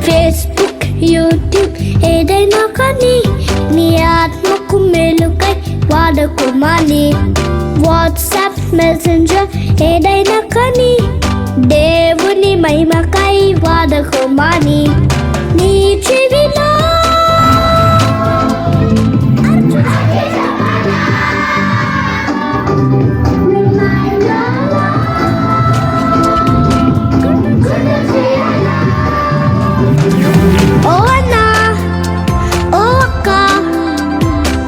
Facebook, YouTube ఏదైనా కానీ నీ ఆత్మకు మేలుకై వాడుకోమాలి. వాట్సాప్, మెసెంజర్ ఏదైనా కానీ దేవుని మహిమకై వాడుకోమాలి. నీ చెవిలో ఓ అన్న, ఓ అక్క,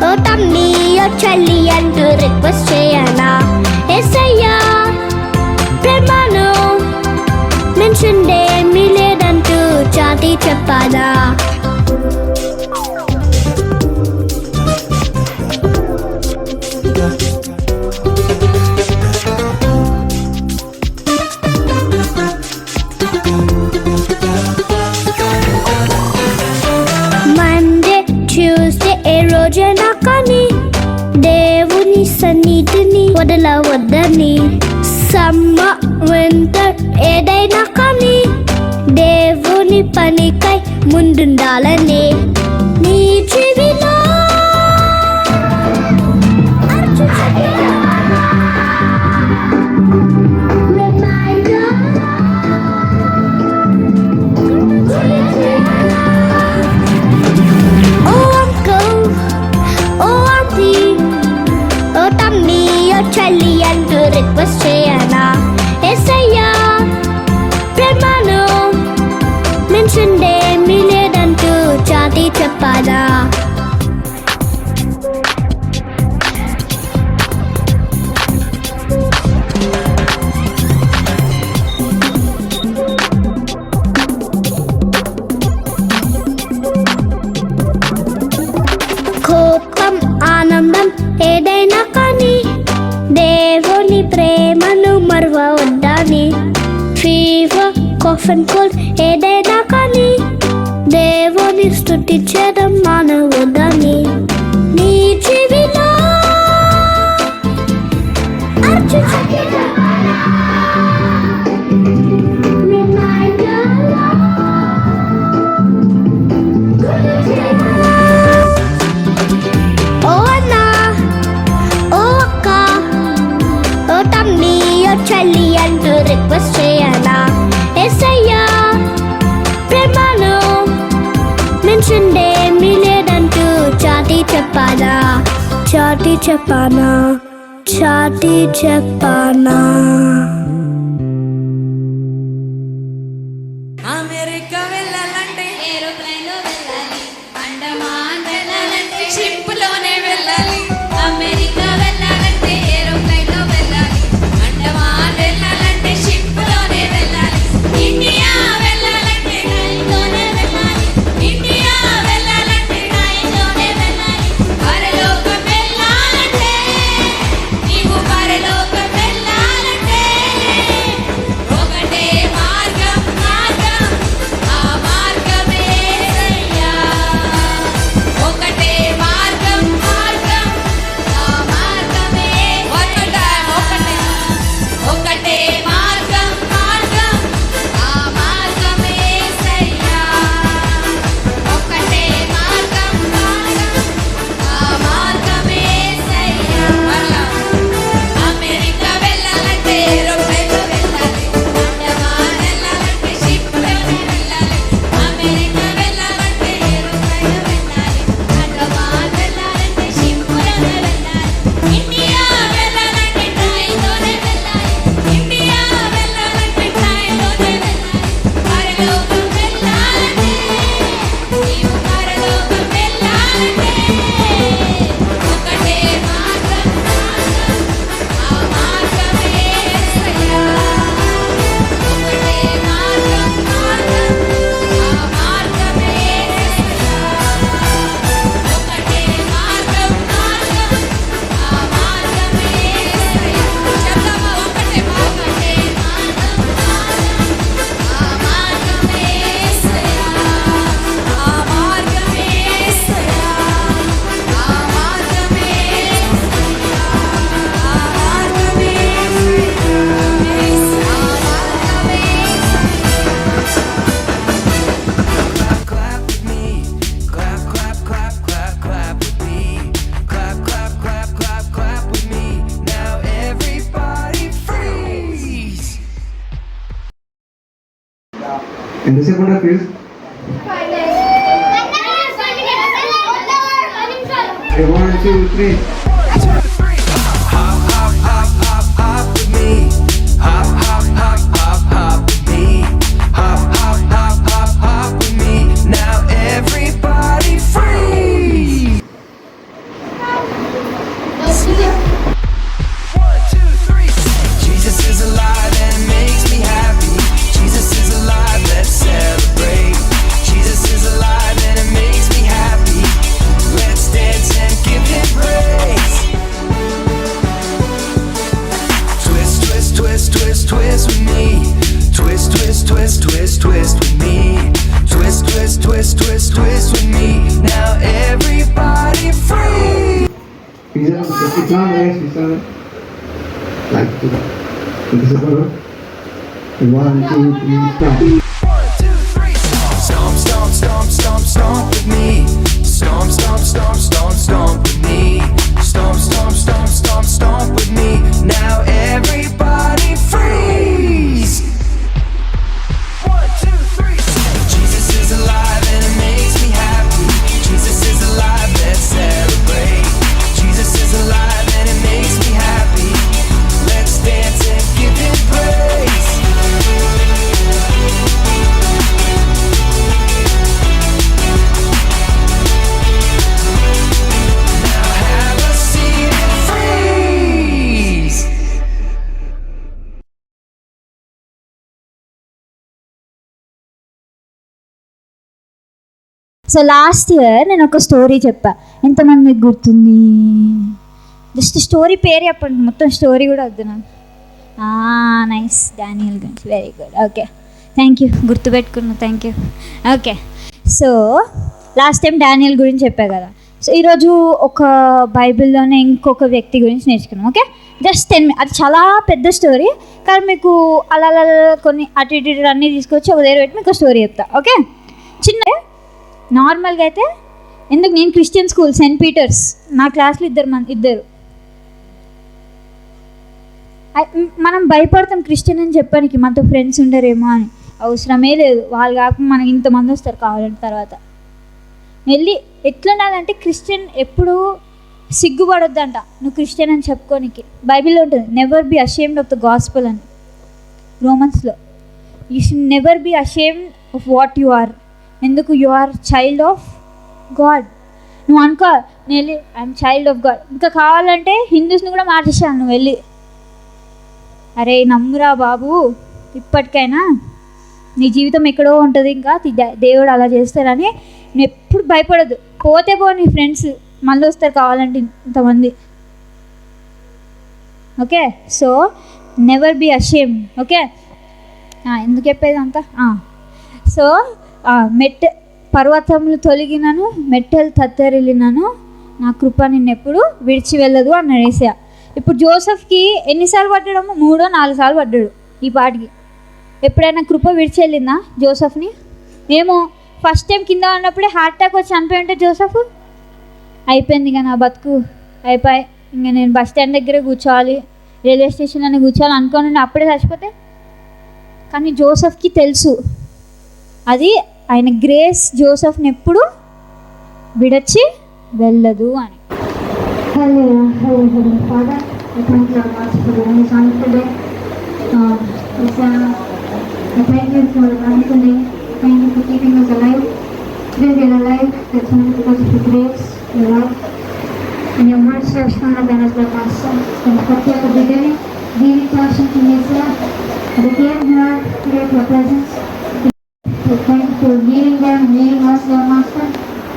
ఓ తమ్మి, ఓ చెల్లి అంటూ రిక్వెస్ట్ చేయనా? యేసయ్యా ప్రేమను మెన్షన్ ఏమీ లేదంటూ చాటి చెప్పాలా? మండే, ట్యూస్డే ఏ రోజైనా కానీ దేవుని సన్నిధిని వదలవద్దని. సమ్మర్, వింటర్ ఏదైనా కానీ దేవుని పనికై ముందుండాలని. నీ చెవిలో ఓ అంకుల్, ఓ ఆంటీ, ఓ తమ్మి, ఓ చెల్లి అంటూ రిక్వెస్ట్ చేయనా? యేసయ్యా ప్రేమను మెన్షన్ ఏమీ లేదంటూ చాటి చెప్పాలా? కోపం, ఆనందం ఏదైనా కానీ దేవుని ప్రేమను మరవవద్దని. ఫీవర్, కాఫ్ అండ్ కోల్డ్ ఏదైనా కానీ దేవుని స్తుతించడం మానవద్దని. నీ చెవిలో ఓ అన్న, ఓ అక్క, ఓ తమ్మి, ఓ చెల్లి అంటూ రిక్వెస్ట్ చేయనా? యేసయ్యా ప్రేమను మెన్షన్ ఏమీ లేదంటూ చాటి చెప్పాలా? చాటి చెప్పానా? చాటి చెప్పానా? అమెరికా వెళ్ళాలంటే ఏరోప్లేన్లో వెళ్ళాలి, అండమాన్ వెళ్ళాలంటే షిప్లోనే వెళ్ళాలి. అమెరికా వెళ్ళాలంటే ఏరోప్లేన్లో వెళ్ళాలి, అండమాన్ వెళ్ళాలంటే షిప్లోనే వెళ్ళాలి. ఇండియా వెళ్ళాలంటే రైల్లోనే వెళ్ళాలి, ఇండియా వెళ్ళాలంటే రైల్లోనే వెళ్ళాలి. పరలోకం వెళ్ళాలంటే నీవు పరలోకం వెళ్ళాలంటే ఎంతసేపు ఉంటారు field? 1 2 3 Hop with me. Hop with me. Hop with me. Now everybody free. 1 2 3 Jesus is alive and it makes me happy. Jesus is alive, let's celebrate. Jesus is alive and it makes me happy. Let's dance and give him praise. Twist, twist, twist, twist, twist with me. Twist, twist, twist, twist, twist with me. Twist, twist, twist, twist, twist with me. Now everybody free. Pizza ఇట్లా rice ఇట్లా like ఎంతసేపు ఉంటారు? 1 2 3 start. 1 2 3 stomp stomp stomp stomp stomp with me. Stomp stomp stomp stomp stomp with me. Stomp stomp stomp stomp stomp with me. Now everybody freeze. 1 2 3 Jesus is alive and it makes me happy. Jesus is alive, let's celebrate. Jesus is alive and it makes me happy. Let's dance and give him praise. Now have a seat and freeze. So last year నేను ఒక story చెప్పా. ఎంతమంది మీకు గుర్తుంది? Just story పేరు చెప్పండి, మొత్తం story కూడా వద్దు నాకు. నైస్, డానియల్ గురించి. Very good, okay, thank you, గుర్తుపెట్టుకున్నా, thank you. Okay, so last time Daniel గురించి చెప్పా కదా. సో ఈరోజు ఒక బైబిల్లోనే ఇంకొక వ్యక్తి గురించి నేర్చుకున్నాం. Okay, just 10 minutes. అది చాలా పెద్ద స్టోరీ, కానీ మీకు అలా కొన్ని అటు ఇటు అన్నీ తీసుకొచ్చి ఒక దగ్గర పెట్టి మీకు స్టోరీ చెప్తా. ఓకే, చిన్న నార్మల్గా అయితే ఎందుకు నేను క్రిస్టియన్ స్కూల్ సెయింట్ పీటర్స్, నా క్లాస్లో ఇద్దరు మనం భయపడతాం క్రిస్టియన్ అని చెప్పడానికి, మనతో ఫ్రెండ్స్ ఉండరేమో అని. అవసరమే లేదు, వాళ్ళు కాకుండా మనకి ఇంతమంది వస్తారు కావాలంటే. తర్వాత వెళ్ళి ఎట్లుండాలంటే క్రిస్టియన్ ఎప్పుడు సిగ్గుపడొద్దంట నువ్వు క్రిస్టియన్ అని చెప్పుకోనికి. బైబిల్లో ఉంటుంది, never be ashamed of the gospel అని. రోమన్స్లో you should never be ashamed of what you are. ఎందుకు? You are child of God. నువ్వు అనుకో, నేను వెళ్ళి ఐఎమ్ చైల్డ్ ఆఫ్ గాడ్. ఇంకా కావాలంటే హిందూస్ని కూడా మార్చేసాను. నువ్వు వెళ్ళి అరే నమ్మురా బాబు, ఇప్పటికైనా నీ జీవితం ఎక్కడో ఉంటుంది, ఇంకా దేవుడు అలా చేస్తారని నువ్వు ఎప్పుడు భయపడద్దు. పోతే పో, నీ ఫ్రెండ్స్ మళ్ళీ వస్తారు కావాలంటే ఇంతమంది. Okay, so never be ashamed. Okay, ఎందుకు చెప్పేది అంతా? సో పర్వతములు తొలగినను, మెట్టెలు తత్తరిల్లినను, నా కృప నిన్నెప్పుడు విడిచి వెళ్ళదు అన్నాడు యేసయ్య. ఇప్పుడు జోసెఫ్కి ఎన్నిసార్లు పడ్డాడమ్మో? 3-4 సార్లు పడ్డాడు ఈ పాటికి. ఎప్పుడైనా కృప విడిచి వెళ్ళిందా జోసెఫ్ని? ఏమో, ఫస్ట్ టైం కింద ఉన్నప్పుడే హార్ట్ అటాక్ వచ్చి చనిపోయి ఉంటే జోసెఫ్ అయిపోయింది, ఇక నా బతుకు అయిపోయి, ఇంకా నేను బస్ స్టాండ్ దగ్గర కూర్చోవాలి, రైల్వే స్టేషన్లోనే కూర్చోవాలి అనుకోని అప్పుడే చచ్చిపోతే. కానీ జోసెఫ్కి తెలుసు అది ఆయన గ్రేస్ జోసెఫ్ని ఎప్పుడు విడచి వెళ్ళదు అని. In your words, you have shown up as the master. From the beginning, giving passion to Messiah. They came here to your presence. So thank you for leading them, leading us, Lord Master.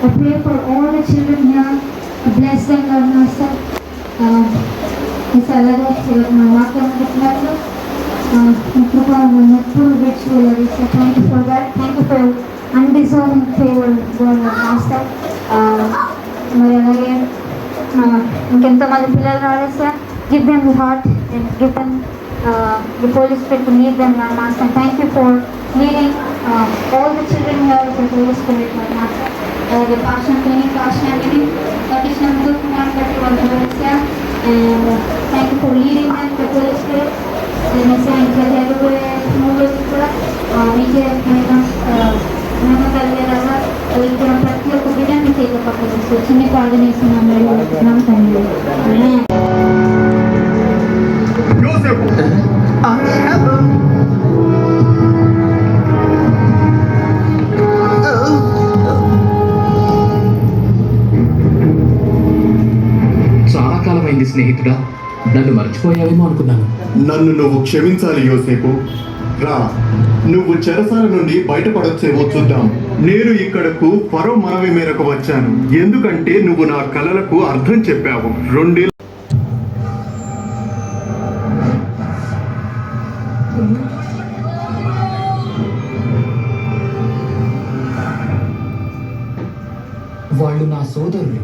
I pray for all the children here. Bless them, Lord Master. It's a lot of Master on the platform. So thank you for that. Thank you for undeserving favor, Lord Master. మరి అలాగే ఇంకెంతోమంది పిల్లలు రాలేదు sir. Give them the heart and give them the Holy Spirit to lead them, Lord Master. Thank you for leading all the children here with the Holy Spirit, Lord Master. The passion training, that is not good man, but you are the Messiah. And thank you for leading them with the Holy Spirit. The Messiah in the everywhere, moving, we can మేము కలిగేలాగా ఇక్కడ ప్రతి ఒక్క బిడ్డని చేతిలో పక్కకు చిన్న ప్రార్థన చేస్తున్నాం తండ్రి. చాలా కాలమైంది స్నేహితుడా, నన్ను మర్చిపోయావేమో అనుకున్నాను. నన్ను నువ్వు క్షమించాలి యోసేపు. రా, నువ్వు చెరసాల నుండి బయటపడొచ్చేవో చూద్దాం. నేను ఇక్కడకు ఫరో మనవి మేరకు వచ్చాను, ఎందుకంటే నువ్వు నా కలలకు అర్థం చెప్పావు. 2 వాళ్ళు నా సోదరులు.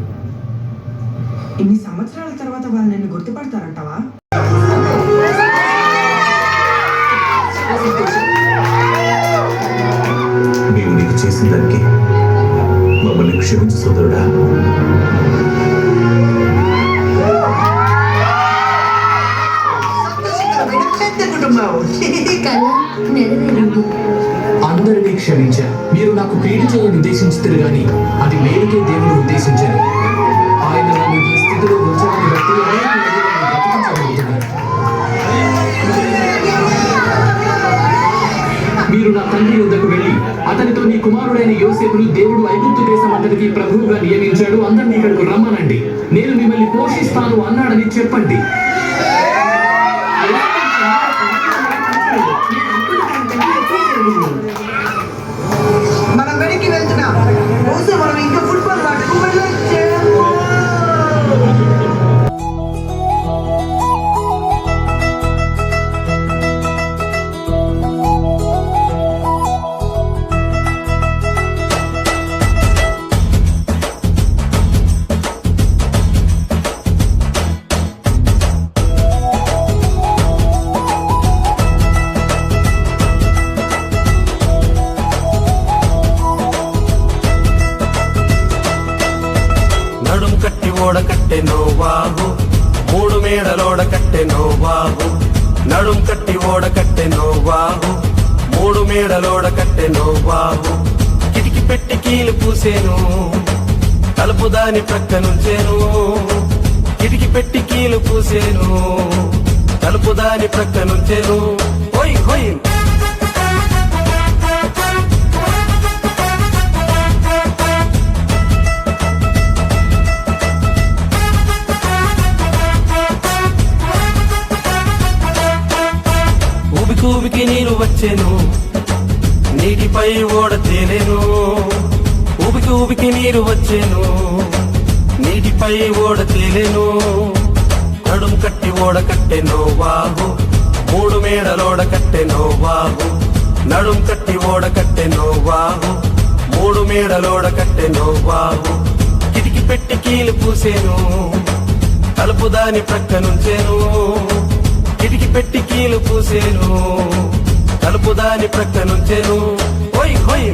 ఇన్ని సంవత్సరాల తర్వాత వాళ్ళు నిన్ను గుర్తుపడతారంటావా? మేము నీకు చేసిన దానికి మమ్మల్ని క్షమించు సోదరుడా. అందరినీ క్షమించా. మీరు నాకు కీడు చేయ ఉద్దేశించారు కానీ అది మేలుకే దేవుడు ఉద్దేశించారు. ఆయన నన్ను ఈ స్థితిలో ఉంచడాన్ని బట్టి బ్రతికించగలుగుతున్నారు. మీరు నా తండ్రి వద్దకు వెళ్ళి అతనితో నీ కుమారుడైన యోసేపును దేవుడు ఐగుప్తు దేశం అంతటికి ప్రభువుగా నియమించాడు, అందరినీ ఇక్కడకు రమ్మనండి, నేను మిమ్మల్ని పోషిస్తాను అన్నాడని చెప్పండి. మనం వెనక్కి వెళ్తున్నాం. బహుశా మనం ఇంకా ఫుట్బాల్ ఆటకు వెళ్ళొచ్చు. నడుం కట్టి ఓడ కట్టె నోవాహు, 3 మేడలోడ కట్టె నోవాహు. నడుం కట్టి ఓడ కట్టె నోవాహు, 3 మేడలోడ కట్టె నోవాహు. కిటికి పెట్టి కీలు పూసేను, తలుపు దాని ప్రక్క నుంచేను. కిటికి పెట్టి కీలు పూసేను, తలుపు దాని ప్రక్క నుంచేను. హోయ్ హోయ్ ఊబికి నీరు వచ్చేను, నీటిపై ఓడ తేలేను. ఊబికి నీరు వచ్చేను, నీటిపై ఓడ తేలేను. నడుం కట్టి ఓడ కట్టె నోవాహు, 3 మేడలోడ కట్టె నోవాహు. నడుం కట్టి ఓడ కట్టె నోవాహు, 3 మేడలోడ కట్టె నోవాహు. కిటికి పెట్టి కీలు పూసేను, తలుపు దాని ప్రక్క నుంచేను. కిటికి పెట్టి కీలు పూసేను, తలుపు దాని ప్రక్క నుంచేను. హోయ్ హోయ్